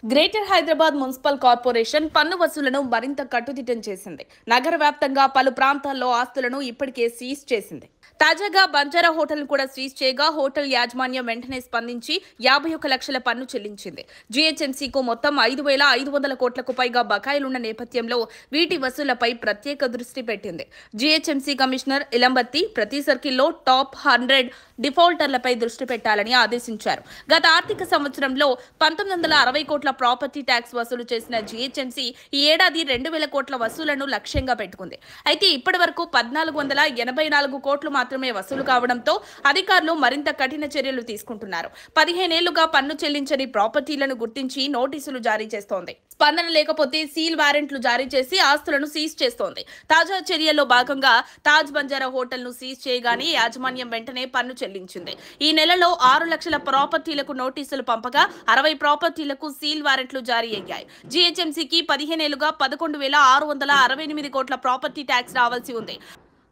Greater Hyderabad municipal corporation పన్ను వసూలను మరింత కట్టుదిట్టం చేసింది. నగర వ్యాప్తంగా పలు ప్రాంతాల్లో ఆస్తులను ఇప్పటికే సీజ్ చేసింది. తాజాగా బంజారా హోటల్ కూడా సీజ్ చేయగా హోటల్ యాజమాన్యం వెంటనే స్పందించి 51 లక్షల పన్ను చెల్లించింది. జీహెచ్ఎంసీకు మొత్తం 5,500 కోట్లకు పైగా బకాయిలున్న నేపథ్యంలో వీటి వసూలపై ప్రత్యేక దృష్టి పెట్టింది. జీహెచ్ఎంసీ కమిషనర్ ఇలంబత్తి ప్రతి సర్కిల్లో టాప్ 100 డిఫాల్టర్లపై దృష్టి పెట్టాలని ఆదేశించారు. గత ఆర్థిక సంవత్సరంలో 1960 కోట్ల ప్రాపర్టీ ట్యాక్స్ వసూలు చేసిన జీహెచ్ఎంసీ ఈ ఏడాది 2,000 కోట్ల వసూలను లక్ష్యంగా పెట్టుకుంది. అయితే ఇప్పటి వరకు 1,484 కోట్లు మాత్రమే వసూలు కావడంతో అధికారులు మరింత కఠిన చర్యలు తీసుకుంటున్నారు. 15 ఏళ్లుగా పన్ను చెల్లించని ప్రాపర్టీలను గుర్తించి నోటీసులు జారీ చేస్తోంది. స్పందన లేకపోతే సీల్ వారెంట్లు జారీ చేసి ఆస్తులను సీజ్ చేస్తోంది. తాజా చర్యల్లో భాగంగా తాజ్ బంజారా హోటల్ ను సీజ్ చేయగానే యాజమాన్యం వెంటనే పన్ను చెల్లించింది. ఈ నెలలో 6 లక్షల ప్రాపర్టీలకు నోటీసులు పంపగా 60 ప్రాపర్టీలకు సీల్ వారెంట్లు జారీ అయ్యాయి. జీహెచ్ఎంసీకి 15 ఏళ్లుగా 11,668 కోట్ల ప్రాపర్టీ ట్యాక్స్ రావాల్సి ఉంది.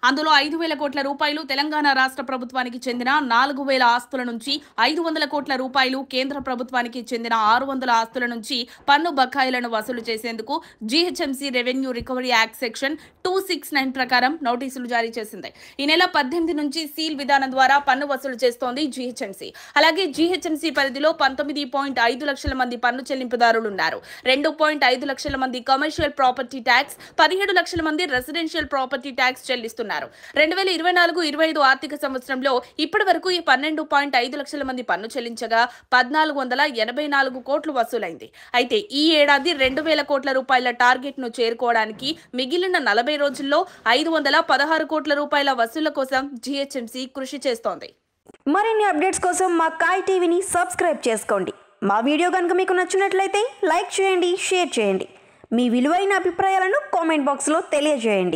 అందులో 5,000 కోట్ల రూపాయలు తెలంగాణ రాష్ట్ర ప్రభుత్వానికి చెందిన 4,000 ఆస్తుల నుంచి, 500 కోట్ల రూపాయలు కేంద్ర ప్రభుత్వానికి చెందిన 600 ఆస్తుల నుంచి పన్ను బకాయిలను వసూలు చేసేందుకు GHMC revenue recovery act section 269 ప్రకారం నోటీసులు జారీ చేసింది. ఈ నెల 18 నుంచి సీల్ విధానం ద్వారా పన్ను వసూలు చేస్తోంది జీహెచ్ఎంసీ. అలాగే జీహెచ్ఎంసీ పరిధిలో 19.5 లక్షల మంది పన్ను చెల్లింపుదారులున్నారు. 2.5 లక్షల మంది కమర్షియల్ ప్రాపర్టీ ట్యాక్స్, 17 లక్షల మంది రెసిడెన్షియల్ ప్రాపర్టీ ట్యాక్స్ చెల్లిస్తున్నారు. 2024-25 ఆర్థిక సంవత్సరంలో ఇప్పటి వరకు 12.5 లక్షల మంది పన్ను చెల్లించగా 1,484 కోట్లు వసూలైంది. అయితే ఈ ఏడాది 2,000 కోట్ల రూపాయల టార్గెట్ ను చేరుకోవడానికి మిగిలిన 40 రోజుల్లో 516 కోట్ల రూపాయల వసూళ్ల కోసం జీహెచ్ఎంసీ కృషి చేస్తోంది. మరిన్ని అప్డేట్స్ కోసం మా కాయ్ టీవీని సబ్స్క్రైబ్ చేసుకోండి. మా వీడియో కనుక మీకు నచ్చినట్లయితే లైక్ చేయండి, షేర్ చేయండి. మీ విలువైన అభిప్రాయాలను కామెంట్ బాక్స్లో తెలియజేయండి.